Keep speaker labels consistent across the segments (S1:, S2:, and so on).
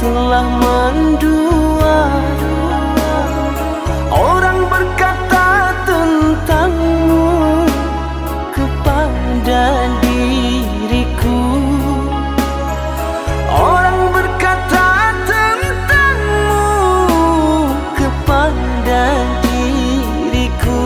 S1: telah mendua. Orang berkata tentangmu kepada diriku. Orang berkata tentangmu kepada diriku.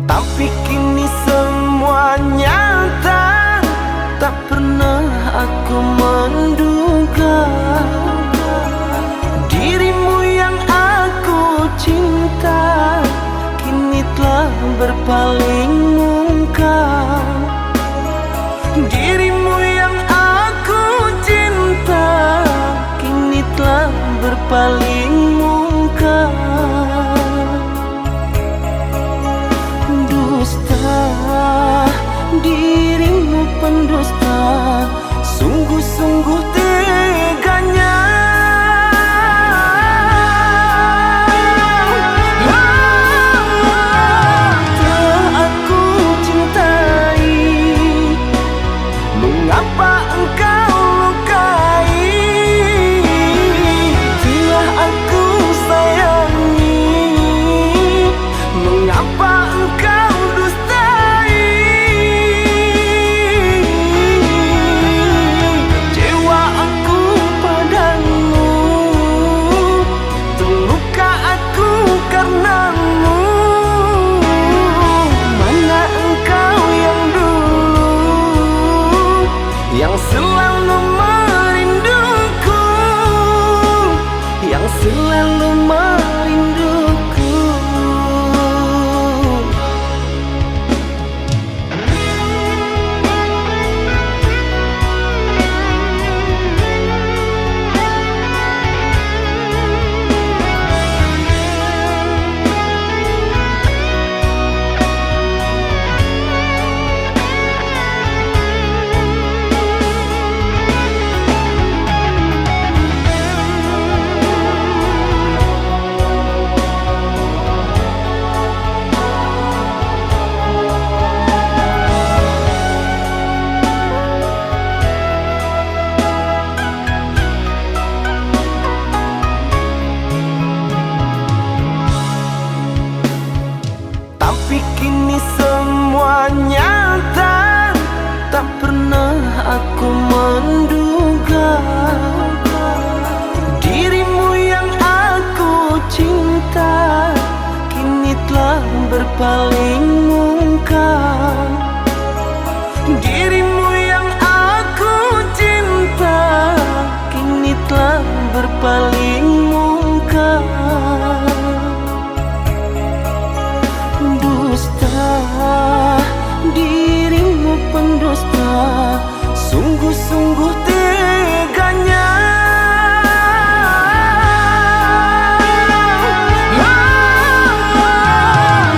S1: Tapi kini semua nyata, tak pernah aku menduga dirimu yang aku cinta kini telah berpaling muka. Dirimu yang aku cinta kini telah berpaling muka. Dirimu pendusta, sungguh-sungguh teganya. Telah aku cintai, mengapa engkau lukai? Telah aku sayangi, mengapa engkau dustai? Cewa aku padamu, terluka aku karenamu. Mana engkau yang dulu, yang selalu merinduku, yang selalu merinduku. Tapi kini semua nyata, tak pernah aku menduga dirimu yang aku cinta kini telah berpaling muka. Dirimu yang aku cinta kini telah berpaling muka. Dirimu pendusta, sungguh-sungguh teganya.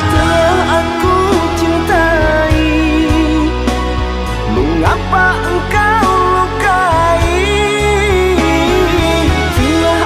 S1: Telah aku cintai, mengapa engkau lukai? Telah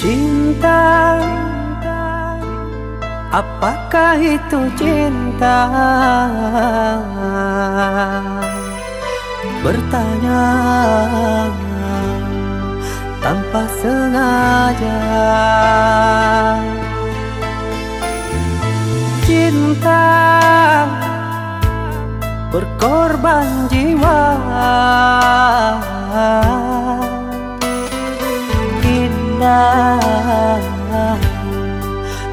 S1: Cinta, apakah itu cinta? Bertanya tanpa sengaja. Cinta berkorban jiwa, indah,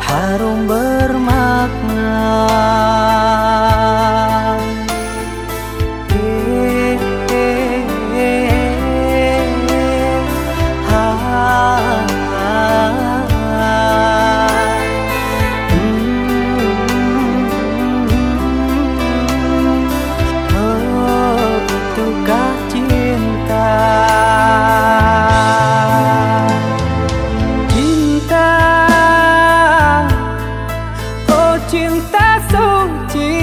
S1: harum bermakna. Itukah cinta? Cinta, oh cinta suci,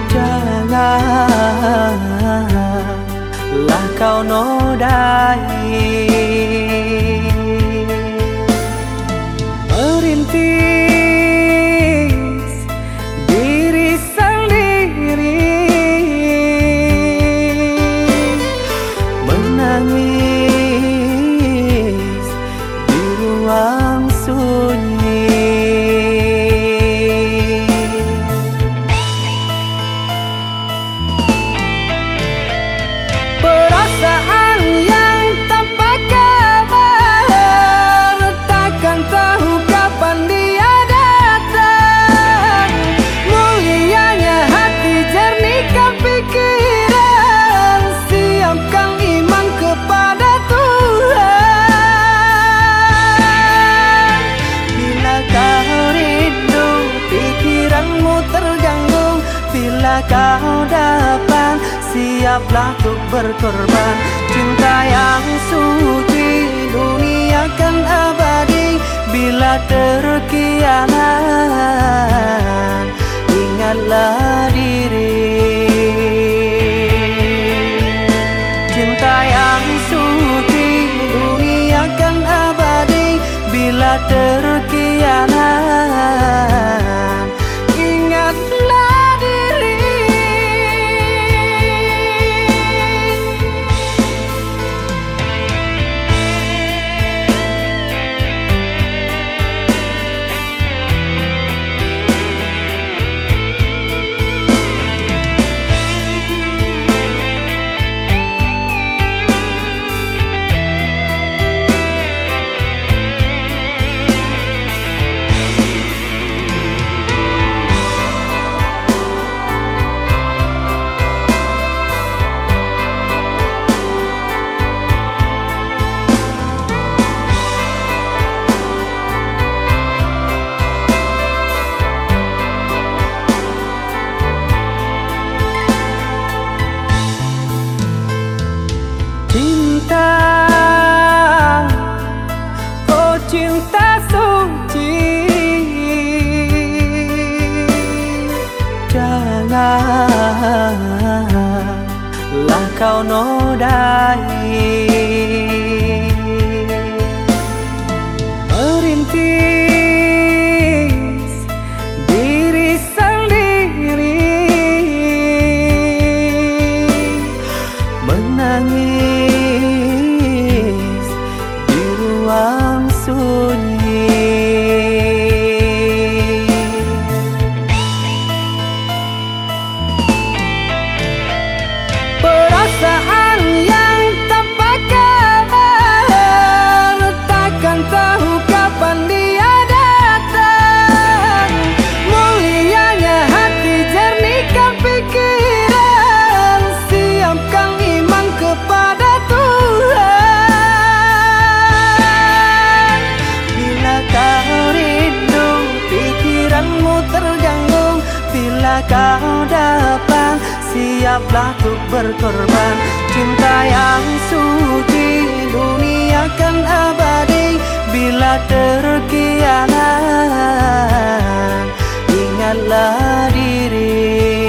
S1: janganlah kau nodai. Merintis diri sendiri, menangis di ruang sunyi. Perasaan yang tanpa kabar, takkan tahu kapan dia datang. Mulianya hati, jernihkan pikiran, siapkan iman kepada Tuhan. Bila kau rindu, pikiranmu terganggu, bila kau dapat, siaplah untuk berkorban. Cinta yang suci, dunia kan abadi. Bila terkianat, ingatlah diri. Cinta yang suci, dunia kan abadi. Bila terkianat, ingatlah diri. Cinta, oh cinta suci, janganlah kau nodai. Merintis diri sendiri, menangis di ruang sunyi. Perasaan yang tanpa kabar, takkan tahu kapan dia datang. Mulianya hati, jernihkan pikiran, siapkan iman kepada Tuhan. Bila kau rindu, pikiranmu terganggu, bila kau dapat, siaplah untuk berkorban. Cinta yang suci, dunia kan abadi. Bila terkianat, ingatlah diri.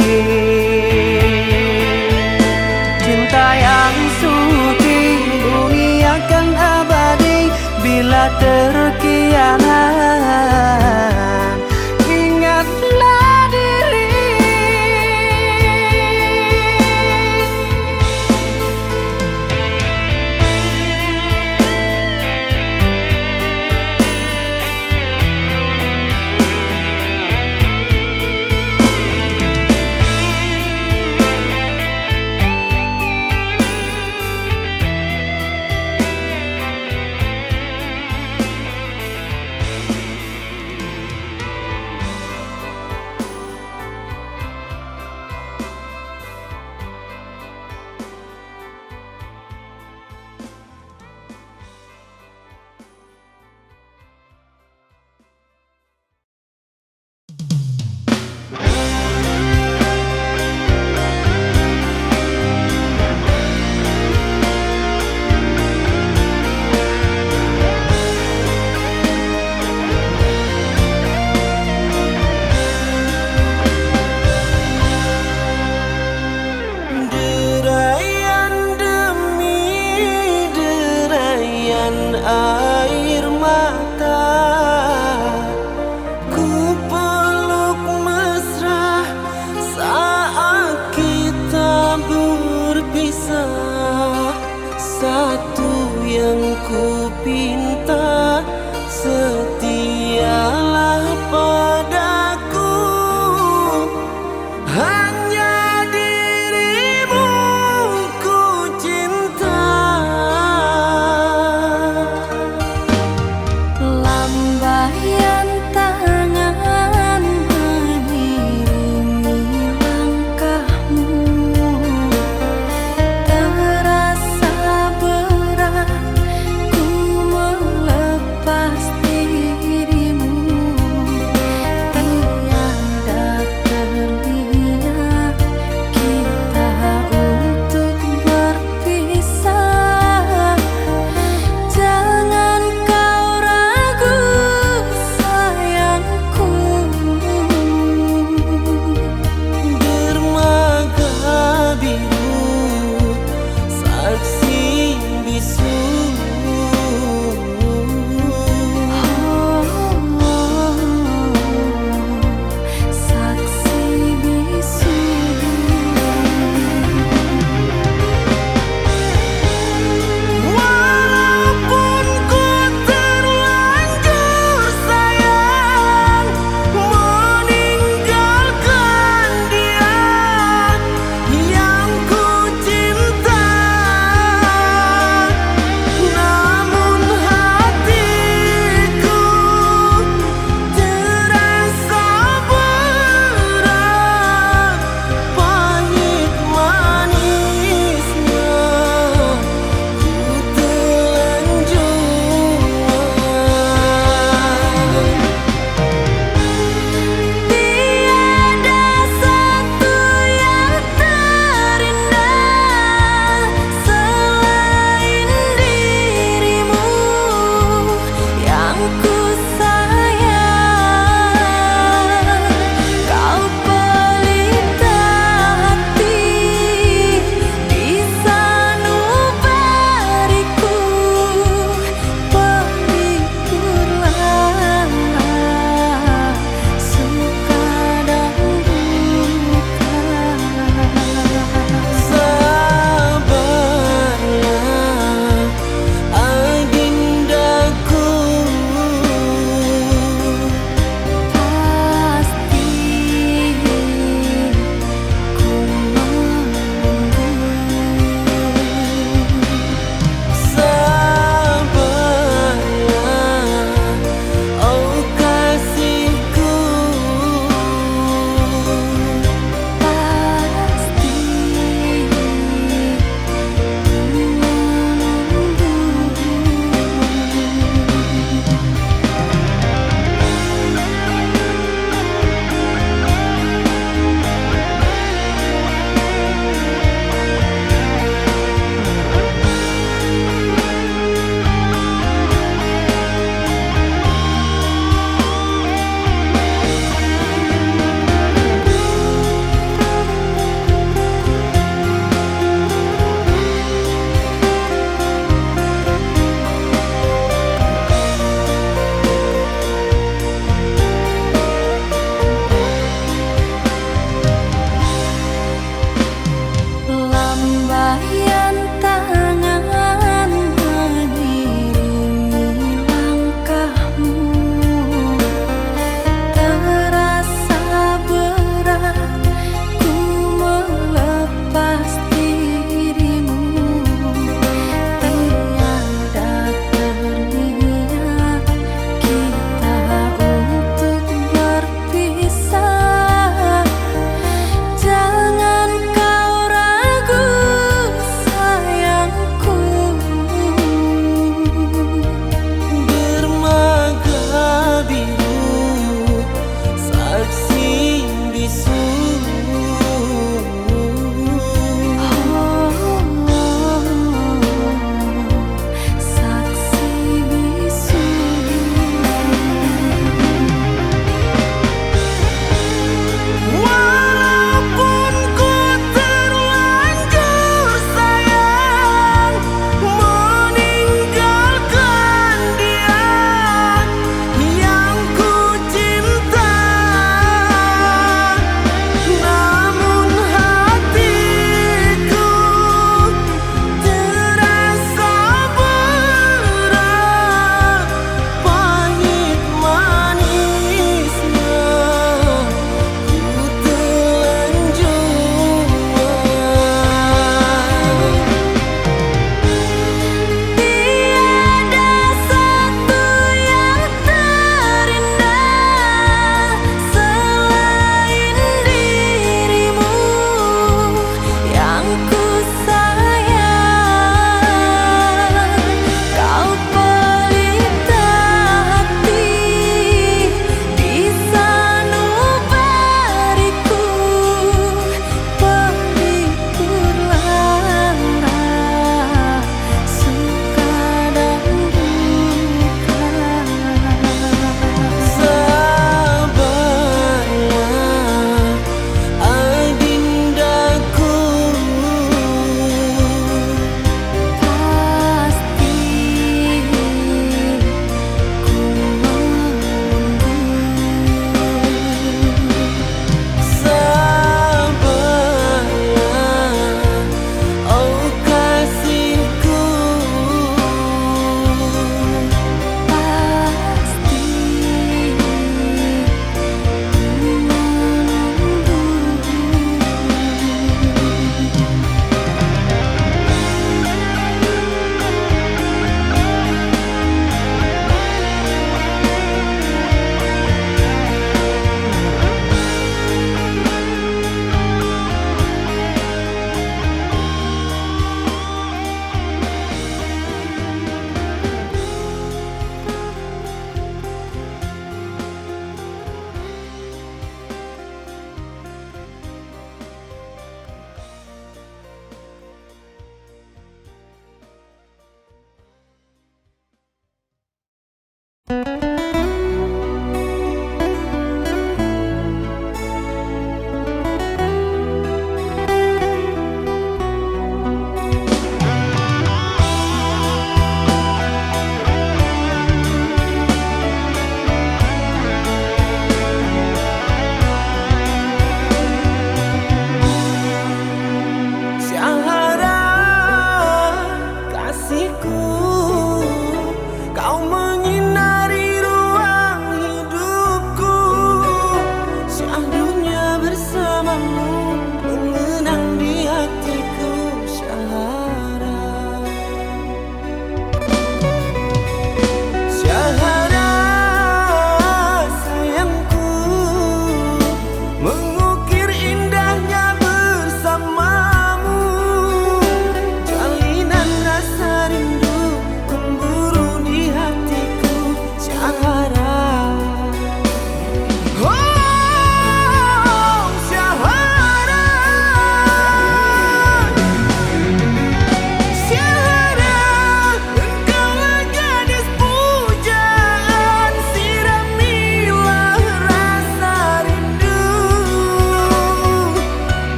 S1: Cinta yang suci, dunia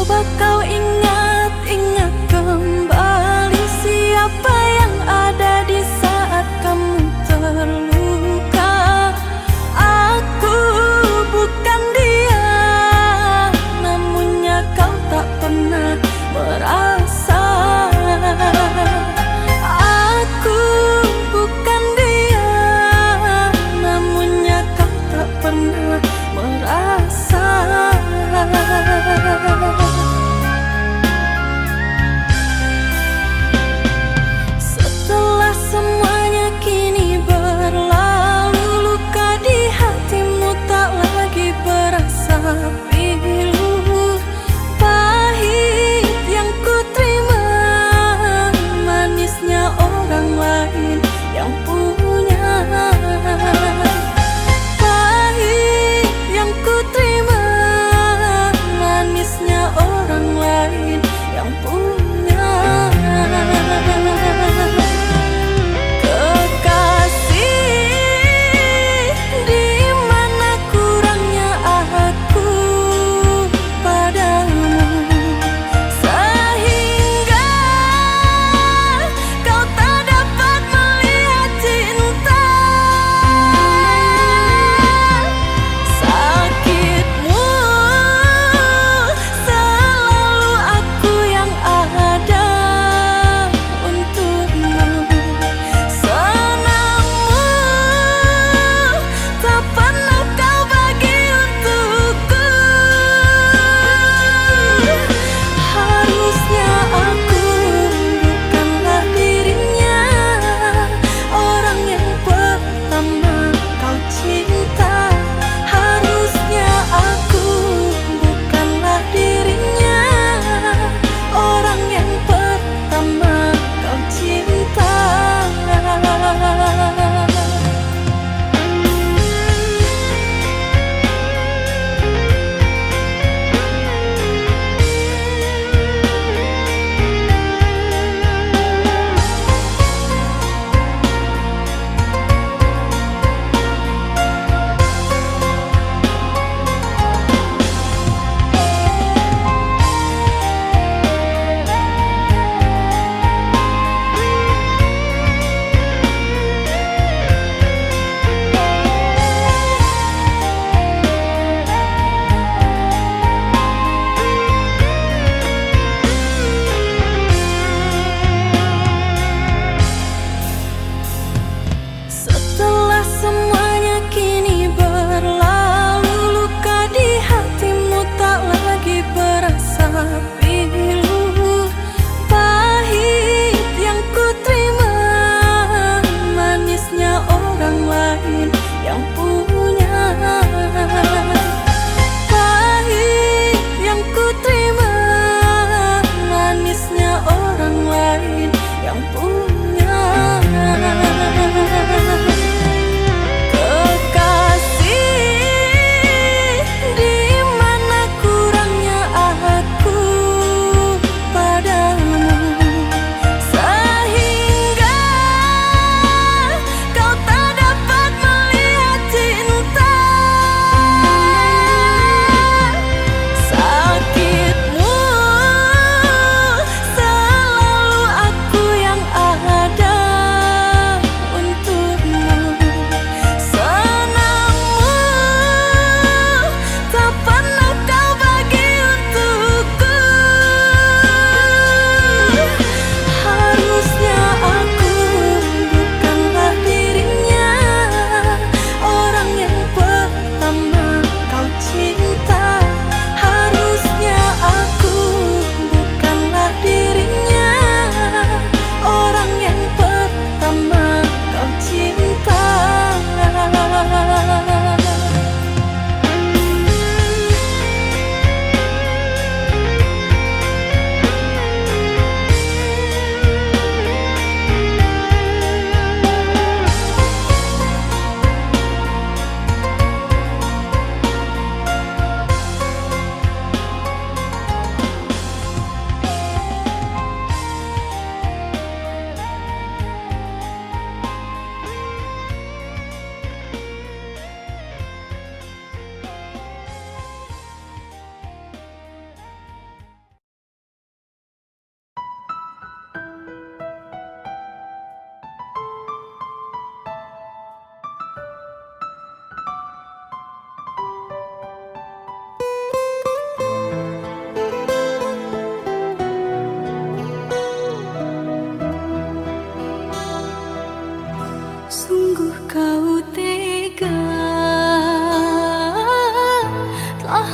S2: Coba kau ingat-ingat kembali siapa yang ada di saat kamu terluka. Aku bukan dia, namunnya kau tak pernah merasa. Aku bukan dia, namunnya kau tak pernah merasa.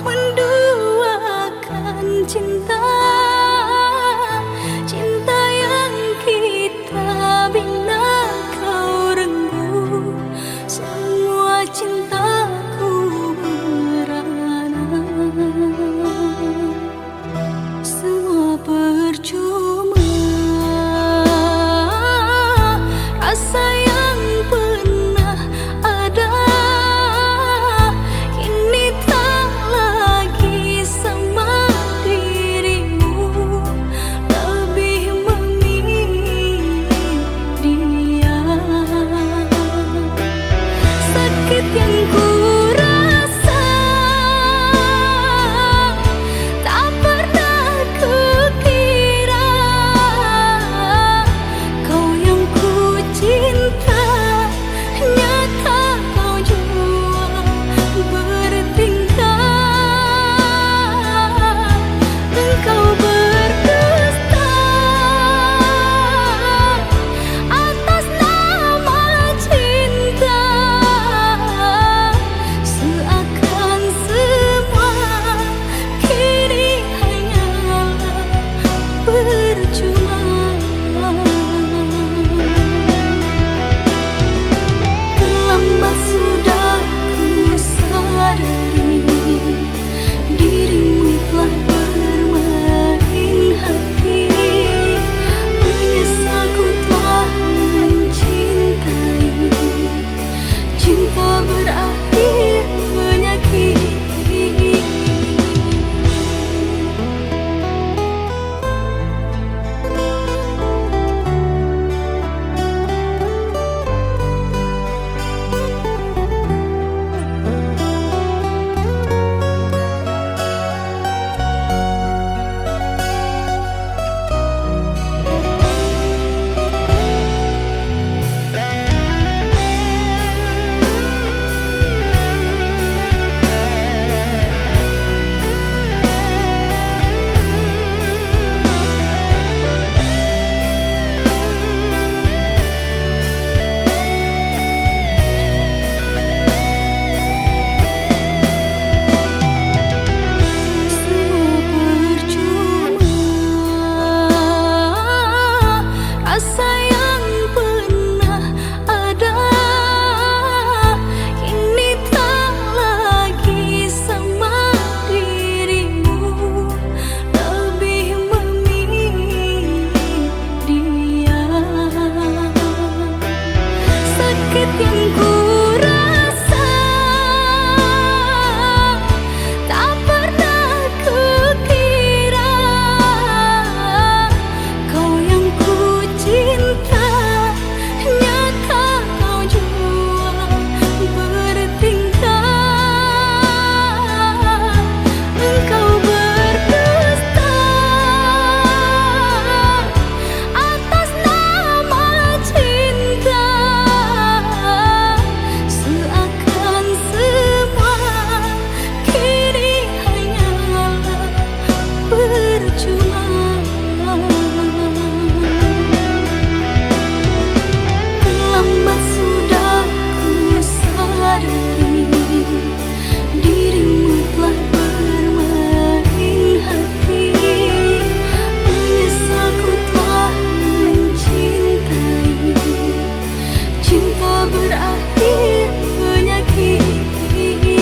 S2: menduakan cinta, cinta yang kita bina kau renggu, semua cintaku merana, semua percuma. Rasa yang pernah ada kini tak lagi sama dirimu, lebih memilih dia. Sakit yang ku rasa tak pernah kukira, kau yang ku cinta nyata kau jua bertingkah. Engkau berdusta atas nama cinta, seakan semua kini hanyalah percuma. Terlambat sudah ku sadari dirimu telah bermain hati, menyesal ku telah mencintai, cinta berakhir menyakiti. Rasa yang pernah ada kini tak lagi sama dirimu, lebih memilih dia. Sakit yang ku rasa tak pernah kukira, kau yang ku cinta nyata kau jua bertingkah. Engkau berdusta atas nama cinta, seakan semua kini hanyalah percuma. Terlambat sudah ku sadari dirimu telah bermain hati, menyesal ku telah mencintai, cinta berakhir menyakiti.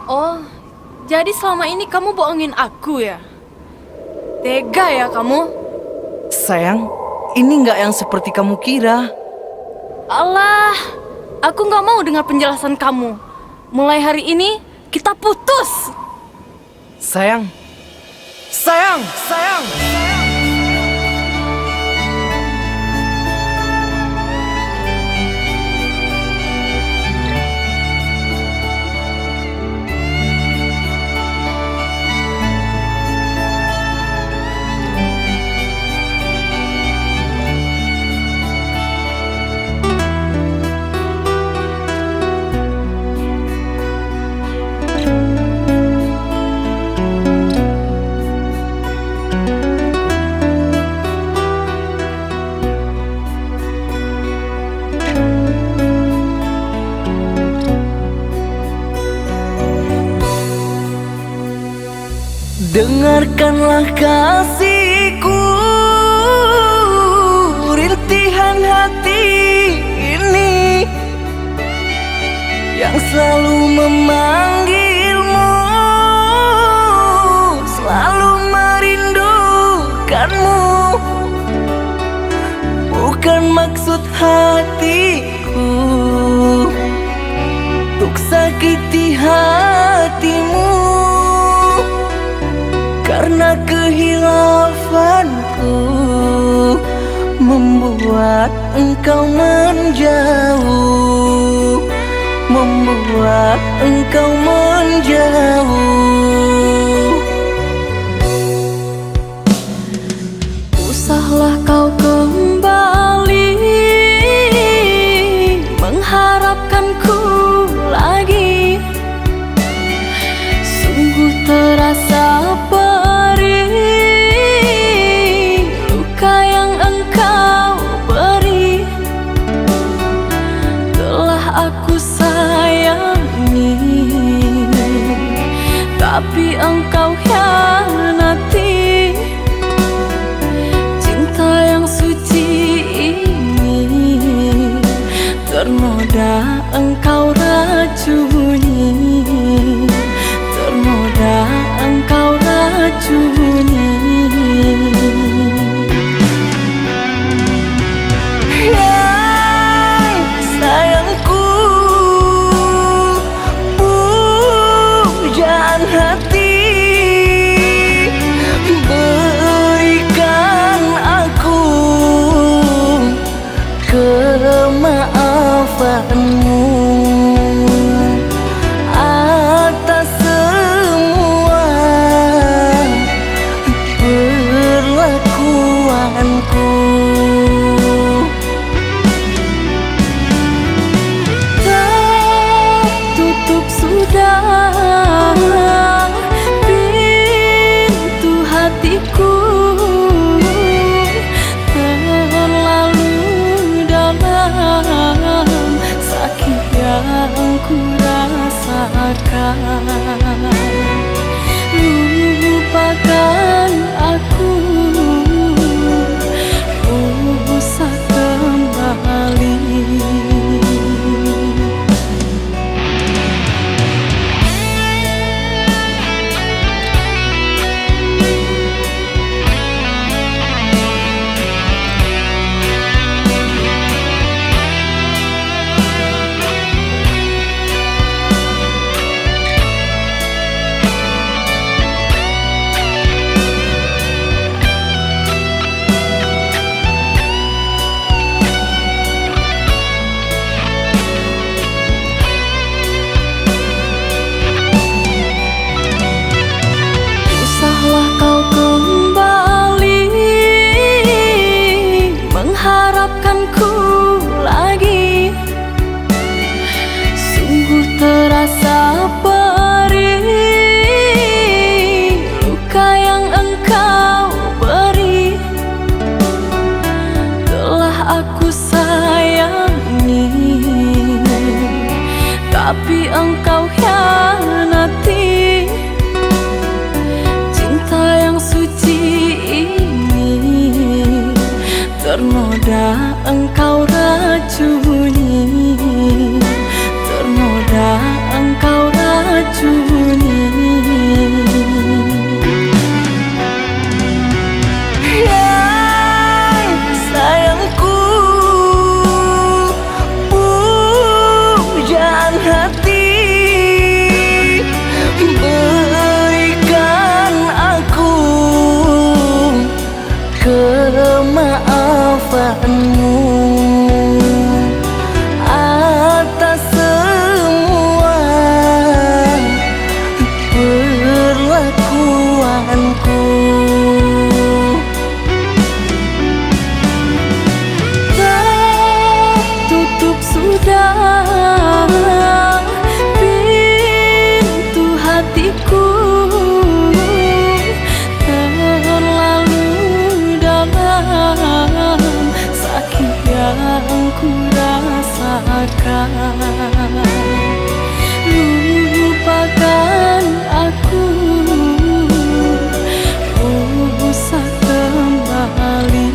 S2: Oh, jadi selama ini kamu bohongin aku ya? Tega ya kamu?
S1: Sayang, ini nggak yang seperti kamu kira.
S2: Alah, aku nggak mau dengar penjelasan kamu. Mulai hari ini, kita putus.
S1: Sayang. Sayang, sayang. Dengarkanlah kasihku, rintihan hati ini yang selalu memanggilmu, selalu merindukanmu. Bukan maksud hatiku untuk sakiti hatimu, karena kehilafanku membuat engkau menjauh, membuat engkau menjauh.
S2: Usahlah kau kembali mengharapkanku lagi. Sungguh terasa perih luka yang engkau beri. Telah aku sayangi, tapi engkau hianati. Cinta yang suci ini ternoda engkau racuni, ternoda engkau racuni.
S1: Yang sayangku, pujaan hati, berikan aku kemaafanmu atas semua perlakuanku.
S2: Tertutup sudah pintu hatiku, terlalu dalam sakit yang ku rasakan. Lupakan aku, usah kembali.
S3: denganku. Tertutup sudah pintu hatiku, terlalu dalam sakit yang ku rasakan. Lupakan aku, usah kembali.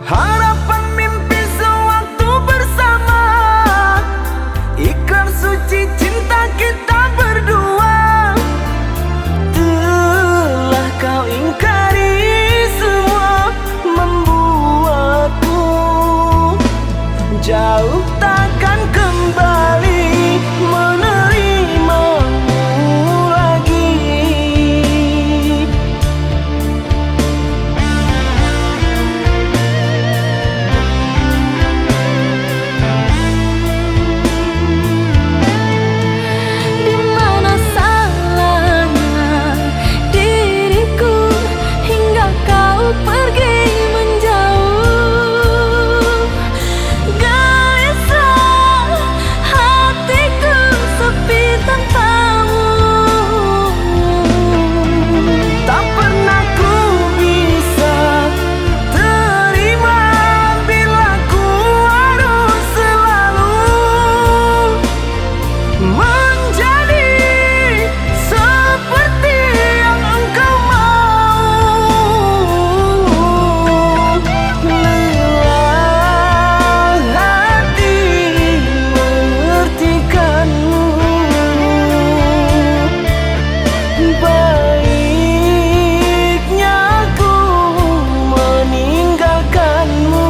S4: Harapan mimpi sewaktu bersama, ikrar suci cinta kita berdua. Telah kau ingkari semua, membuatku jauh takkan kembali menerimamu lagi.
S3: Di mana salahnya diriku hingga kau pergi menjauh? Gelisah hatiku sepi tanpamu.
S4: Tak pernah ku bisa terima bila ku harus selalu menjadi seperti yang engkau mau. Lelah hati mengertikanmu, baiknya aku meninggalkanmu.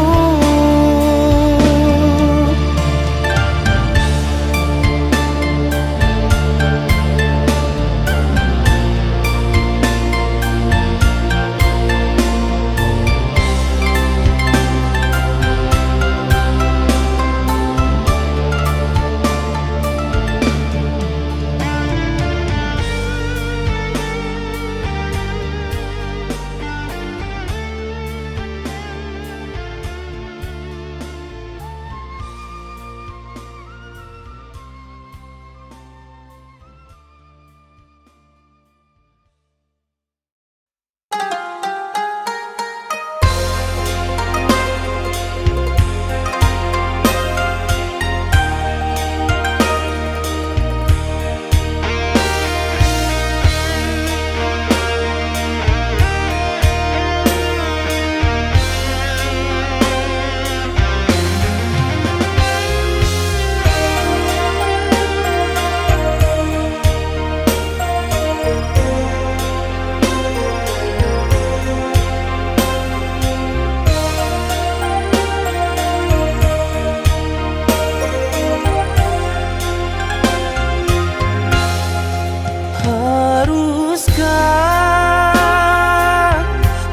S4: Haruskah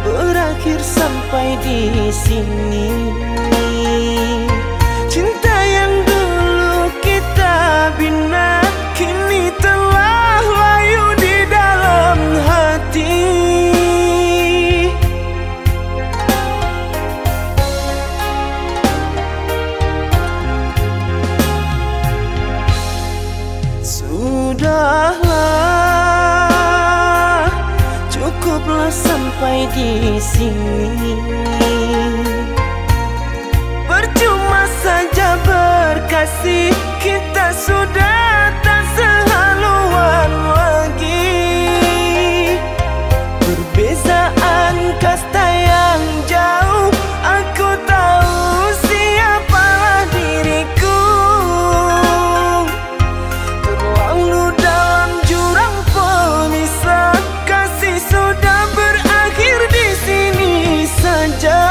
S4: berakhir sampai di sini? Cinta yang dulu kita bina kini telah layu di dalam hati. Sudahlah, cukuplah sampai di sini. Percuma saja berkasih, kita sudah tak sehaluan lagi. Perbezaan kasta yang jauh, aku tahu siapalah diriku. Terlalu dalam jurang pemisah, kasih sudah berakhir di sini saja.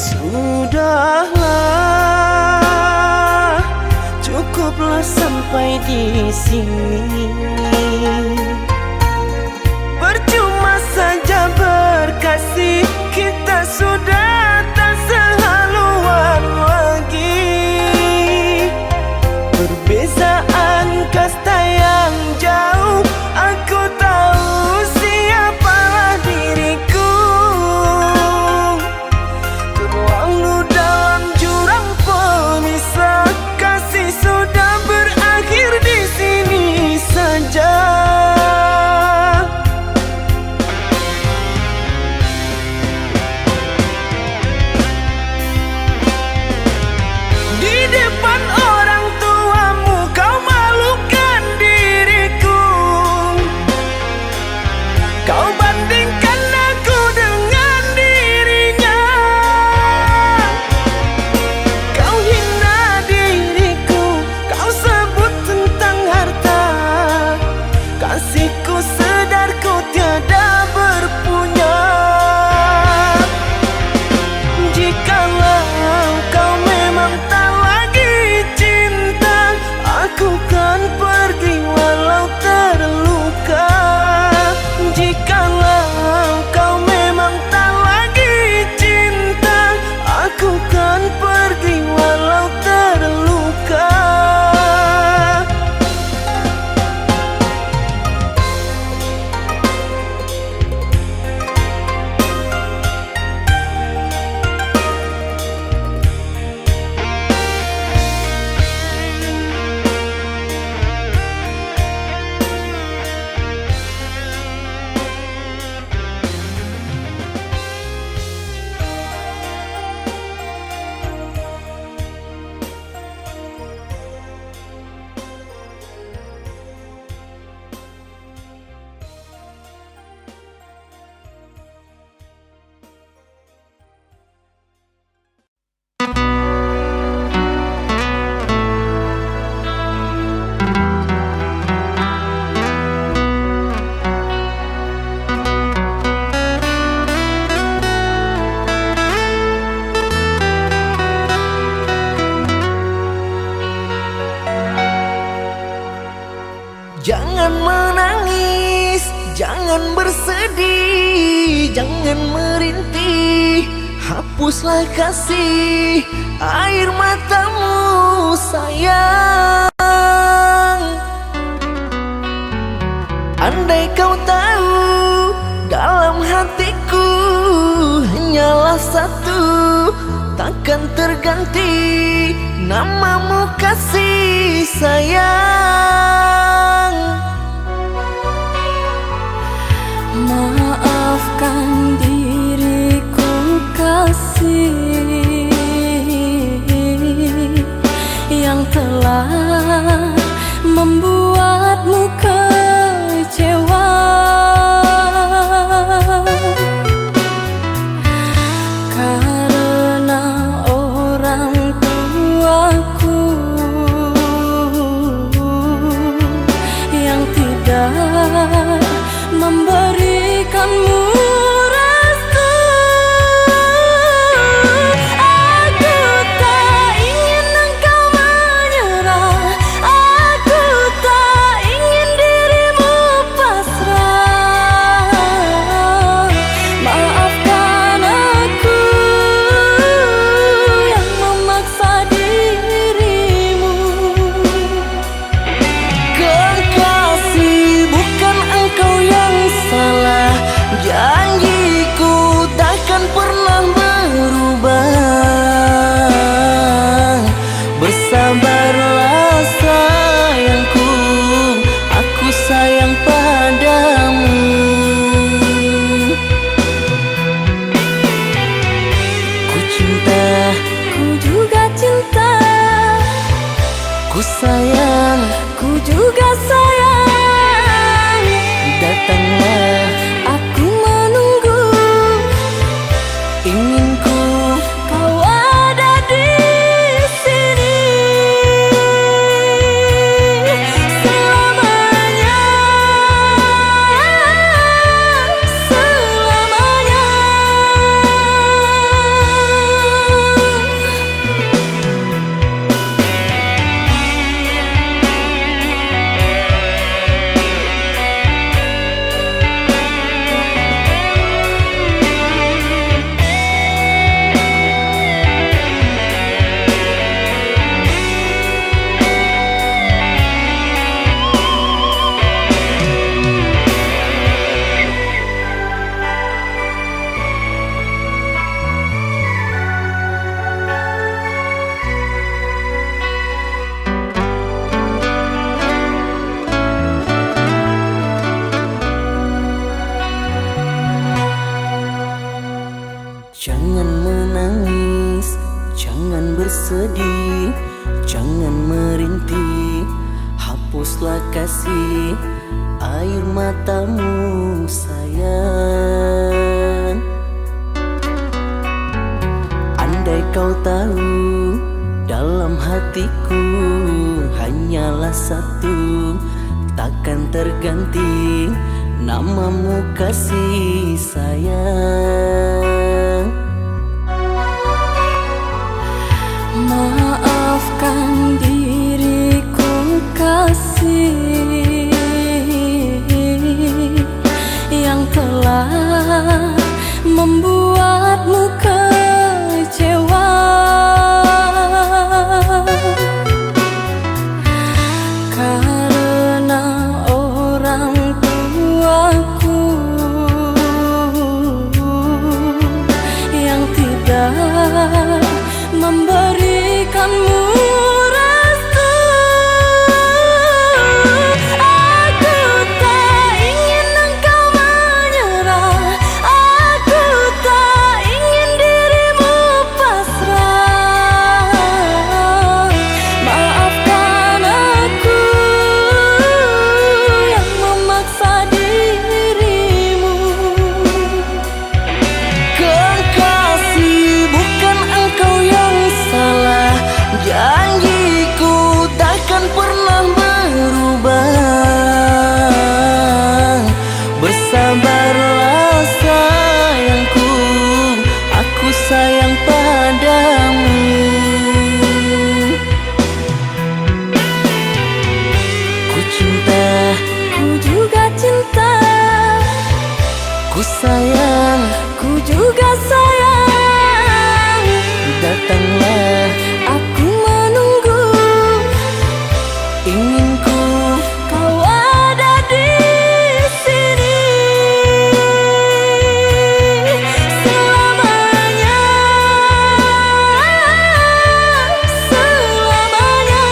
S4: Sudahlah, cukuplah sampai di sini. Percuma saja berkasih, kita sudah tak sehaluan lagi. Perbezaan kasta yang jauh, aku tahu siapalah diriku. Terlalu dalam jurang pemisah, kasih sudah berakhir di sini saja. Di depan orang tuamu kau malukan diriku. Kau bandingkan aku dengan dirinya. Kau hina diriku, kau sebut tentang harta. Kasihku sedarku tiada berpunya. Jikalau kau memang tak lagi cinta, aku kan pergi walau terluka. Jikalau kau memang tak lagi cinta, aku kan pergi walau terluka. Jangan menangis, jangan bersedih, jangan merintih. Hapuslah kasih air matamu sayang. Andai kau tahu dalam hatiku hanyalah satu, takkan terganti namamu kasih sayang.
S3: Maafkan diriku kasih yang telah membuatmu kecewa. Karena orang tuaku yang tidak memberikanmu restu. Aku tak ingin engkau menyerah, aku tak ingin dirimu pasrah. Maafkan aku yang memaksa dirimu.
S4: Kekasih, bukan engkau yang salah. Janjiku takkan pernah berubah. Bersabarlah sayangku, aku sayang padamu. Ku cinta,
S3: Ku juga cinta,
S4: ku sayang.
S3: ku juga sayang.
S4: Datanglah,
S3: Aku menunggu,
S4: inginku
S3: kau ada di sini selamanya, selamanya.
S4: sedih, jangan merintih, hapuslah kasih air matamu sayang. Andai kau tahu dalam hatiku hanyalah satu, takkan terganti namamu kasih sayang.
S3: Maafkan diriku kasih yang telah membuatmu kecewa. Karena orang tuaku yang tidak memberikanmu restu. Aku tak ingin engkau menyerah, aku tak ingin dirimu pasrah. Maafkan aku yang memaksa dirimu.
S4: Kekasih, bukan engkau yang salah, janjiku takkan pernah berubah. Bersabarlah sayangku, aku sayang padamu. Ku cinta,
S3: Ku juga cinta,
S4: ku sayang,
S3: ku juga sayang.
S4: datanglah
S3: Aku menunggu,
S4: inginku.
S3: kau ada di sini selamanya, selamanya.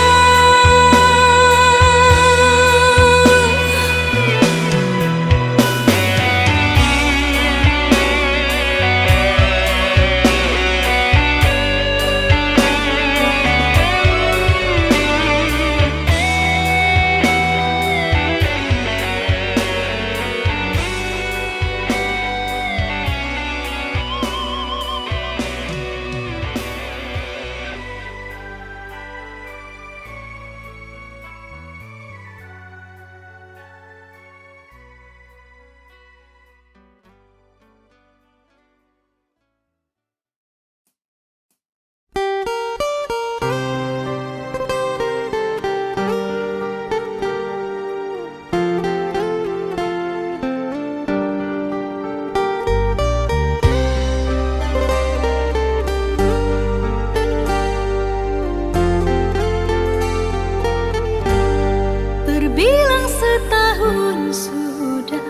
S3: Terbilang setahun sudah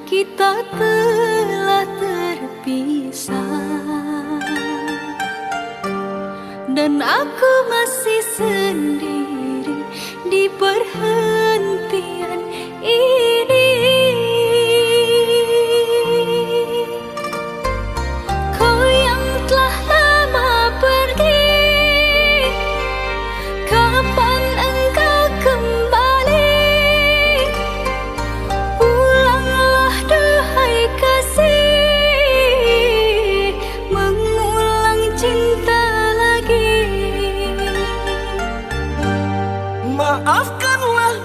S3: kita telah terpisah, dan aku masih sendiri di perhentian ini. Kau yang telah lama pergi, kapan engkau kembali? Pulanglah duhai kasih, mengulang cinta lagi.
S4: Maafkanlah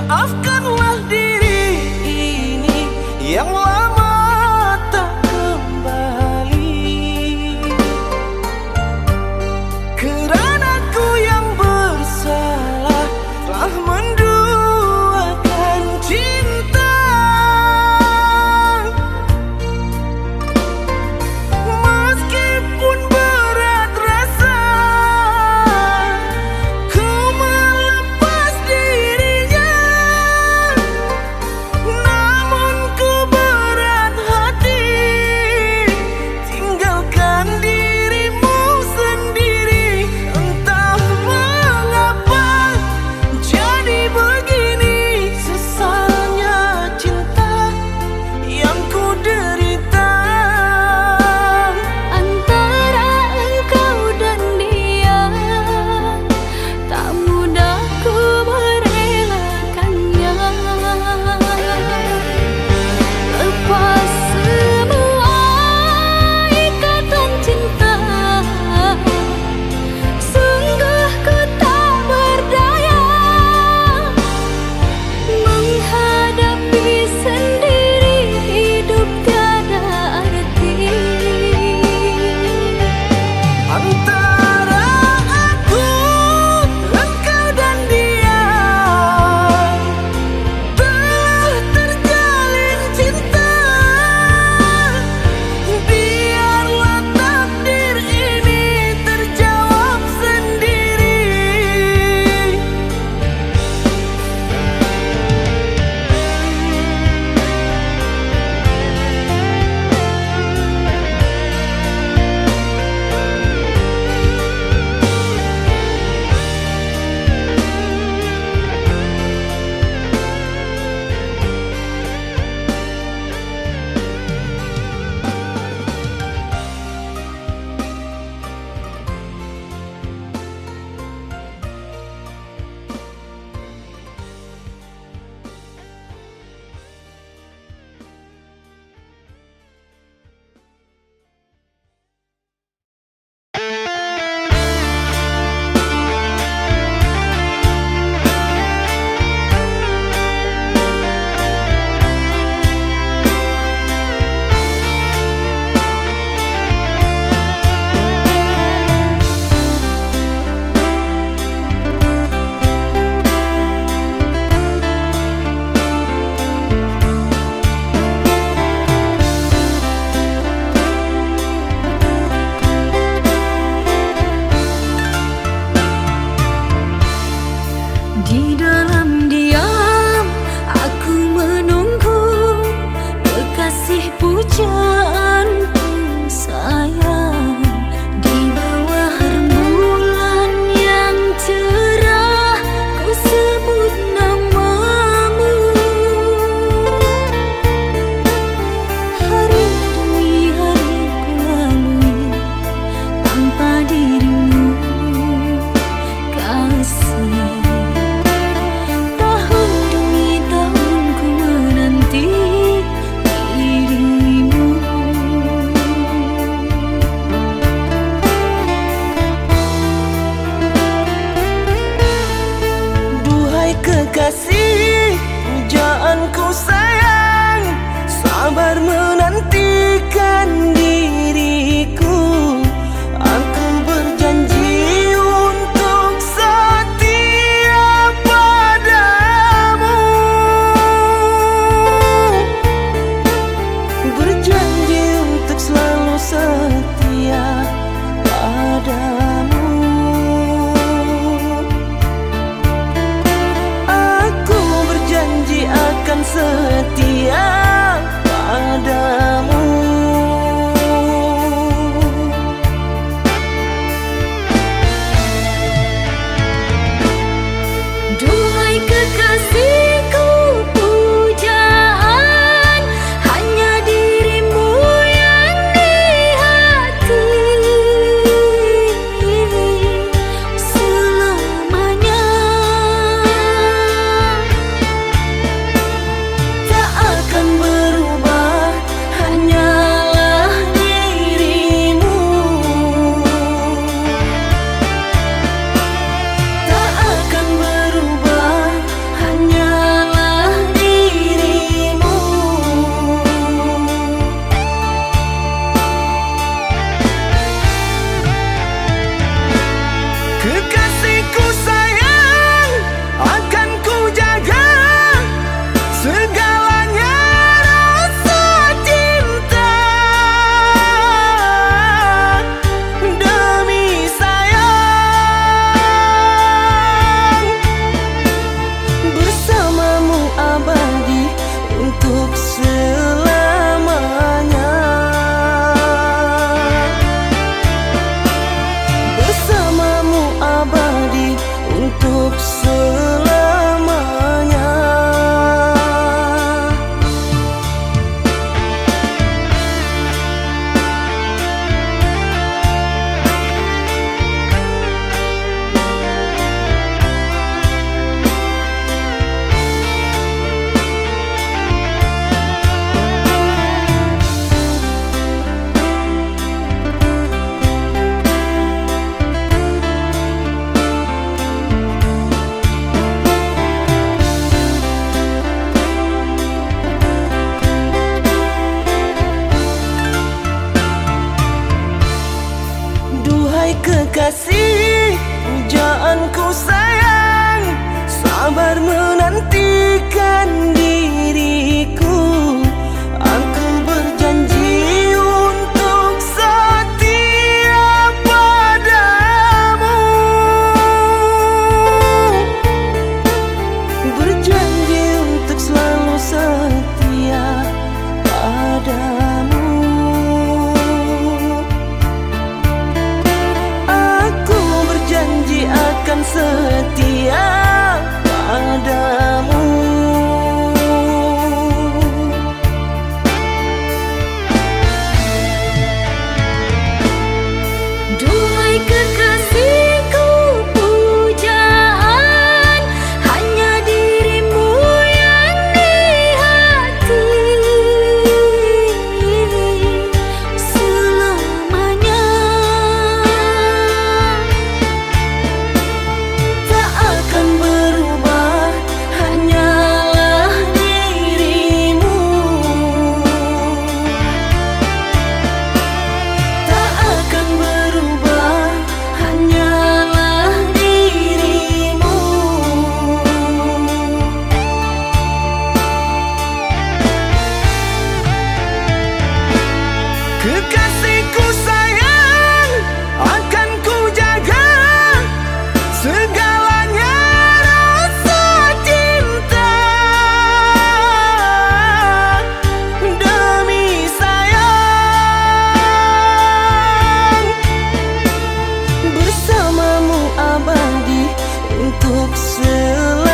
S4: Maafkanlah diri ini yang lama tak kembali, kerana ku yang bersalah telah menduakan cinta. Meskipun berat rasa ku melepas dirinya, namun ku berat hati tinggalkan dirimu sendiri. Entah mengapa jadi begini, sesalnya cinta yang ku derita.
S3: Antara engkau dan dia tak mudah ku merelakannya. Lepas semua ikatan cinta, sungguh ku tak berdaya menghadapi sendiri hidup tiada arti.
S4: Antara aku, engkau dan dia telah terjalin cinta. Biarlah takdir ini terjawab sendiri.
S3: Di dalam diam aku menunggu kekasih pujaanku sayang. Di bawah rembulan yang cerah ku sebut namamu. Hari demi hari ku lalui tanpa dirimu kasih. Tahun demi tahun ku menanti dirimu.
S4: Duhai kekasih, pujaanku sayang, sabar menantikan diriku. Aku berjanji untuk setia padamu, berjanji untuk selalu setia padamu. Aku kekasih, pujaanku sayang, sabar menantikan diriku. Aku berjanji untuk setia padamu, berjanji untuk selalu setia padamu. Aku berjanji akan setia padamu.
S3: Duhai kekasihku, pujaan hanya dirimu yang di hati selamanya.
S4: Tak akan berubah, hanyalah dirimu. Tak akan berubah, hanyalah dirimu. Kekasihku sayang, akan ku jaga segalanya rasa cinta. Demi sayang, bersamamu abadi untuk selamanya.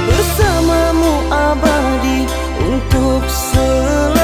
S4: Bersamamu abadi untuk selamanya.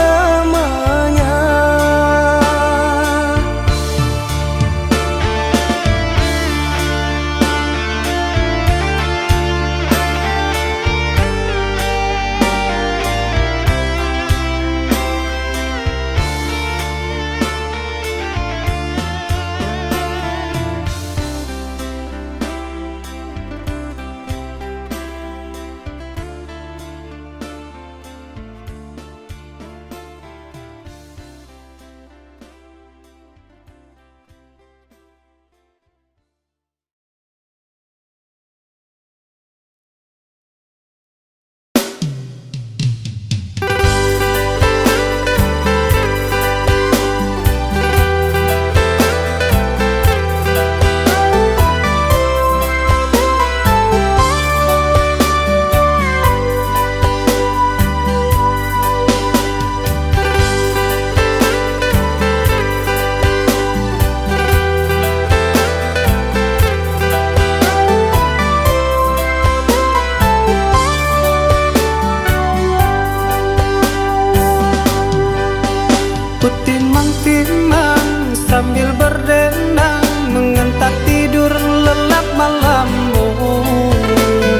S4: Timang-timang sambil berdendang, mengentak tidur lelap malammu.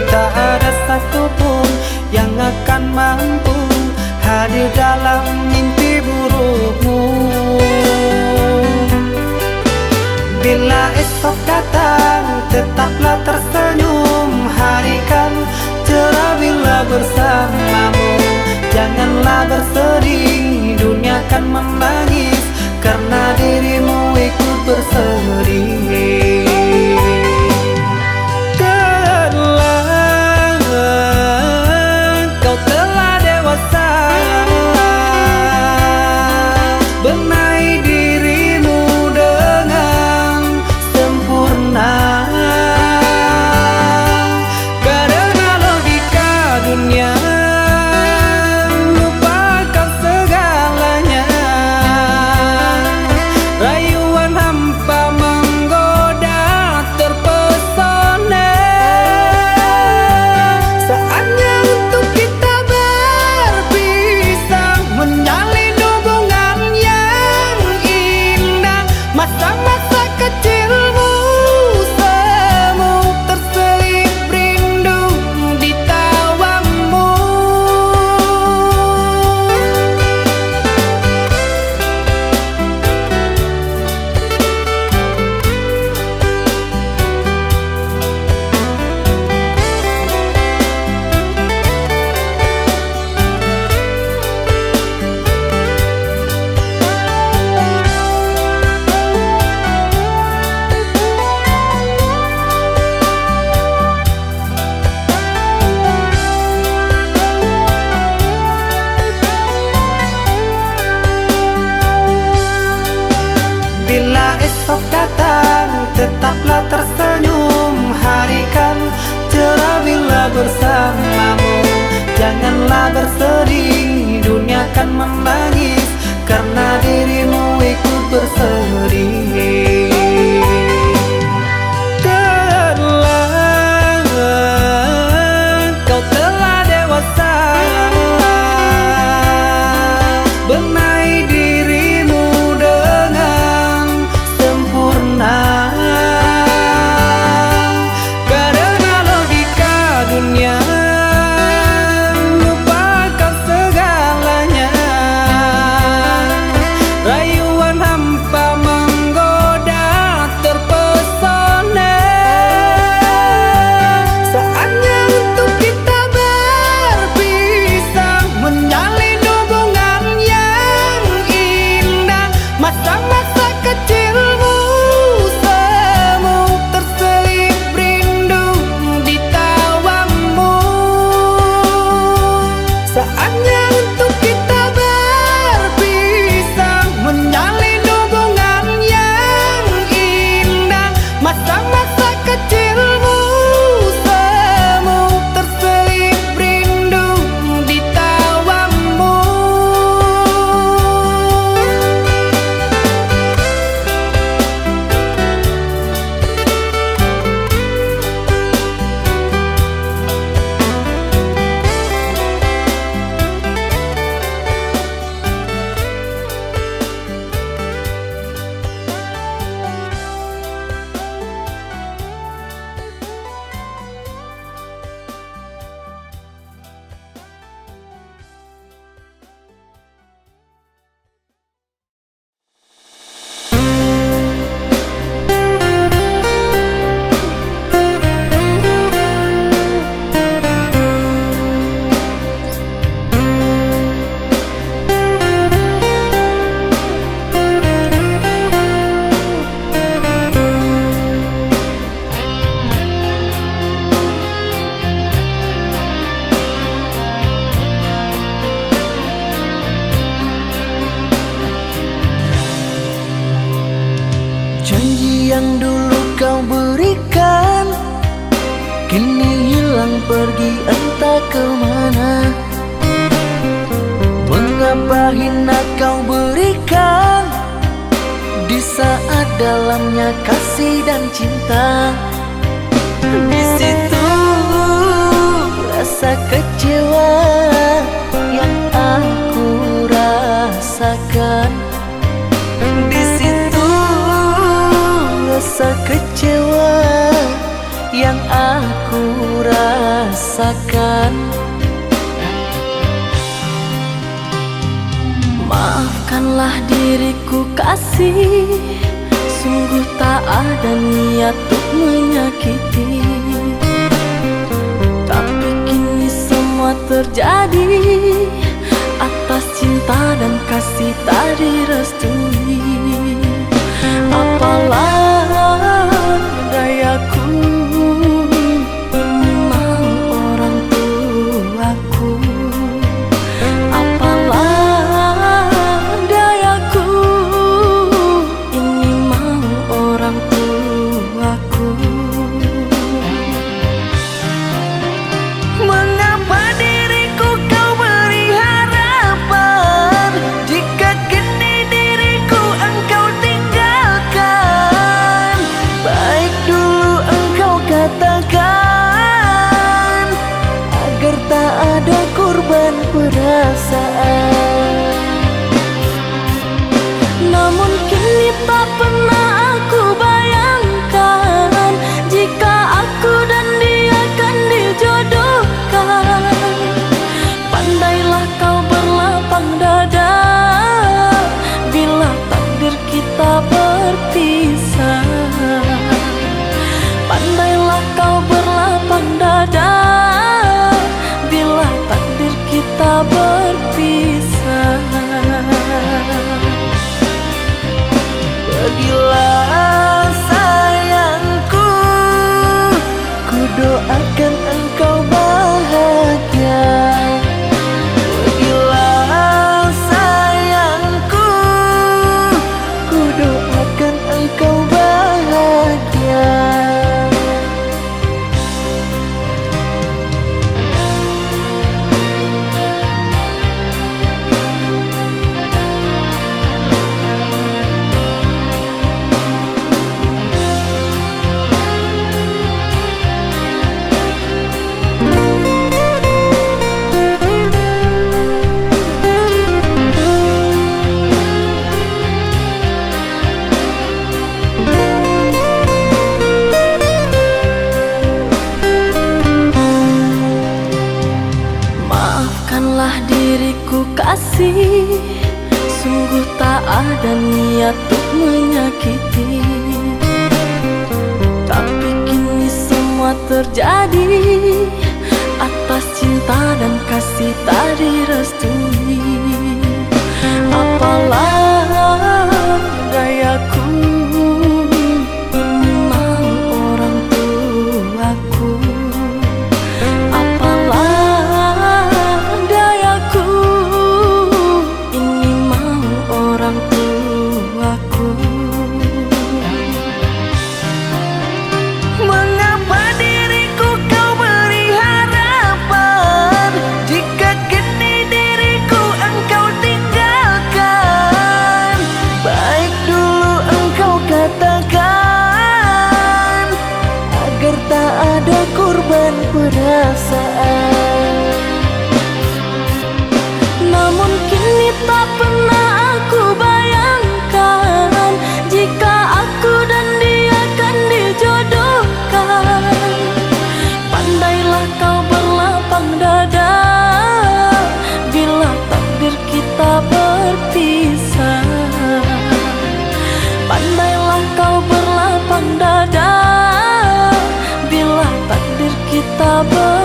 S4: Tak ada satupun yang akan mampu hadir dalam mimpi burukmu. Bila esok datang, tetaplah tersenyum. Hari kan cerah bila bersamamu. Janganlah bersedih, dunia kan menangis karena dirimu ikut bersedih. Kau telah dewasa, benahi dirimu dengan sempurna. Karena logika dunia lupakan segalanya. Rayuan hampa menggoda
S1: pergi entah kemana. Mengapa hina kau berikan di saat dalamnya kasih dan cinta. Di situ rasa kecewa yang aku rasakan. Di situ rasa kecewa yang aku rasakan. Maafkanlah diriku kasih, sungguh tak ada niat untuk menyakiti. Tapi kini semua terjadi atas cinta dan kasih tak direstui. Apalah dayaku, ini mau orang tuaku. Apalah dayaku, ini mau orang tuaku. Mengapa diriku kau beri harapan jika kini diriku engkau tinggalkan? Baik dulu engkau katakan agar tak ada korban perasaan. Namun kini tak pernah aku bayangkan jika aku dan dia akan dijodohkan. Pandailah kau berlapang dada bila takdir kita berpisah. Pandailah kau berlapang dada bila takdir kita berpisah. Pergilah sayangku, ku doakan engkau bahagia. Pergilah sayangku, ku doakan engkau bahagia. Maafkanlah diriku kasih, sungguh tak ada niat untuk menyakiti. Tapi kini semua terjadi atas cinta dan kasih tak direstui. Apalah dayaku, ini mau orang tuaku. Apalah dayaku, ini mau orang tuaku. Mengapa diriku kau beri harapan jika kini diriku engkau tinggalkan? Baik dulu engkau katakan agar tak ada korban perasaan. Namun kini tak pernah aku bayangkan jika aku dan dia akan dijodohkan. Pandailah kau berlapang dada bila takdir kita berpisah. Pandailah kau berlapang dada bila takdir kita berpisah.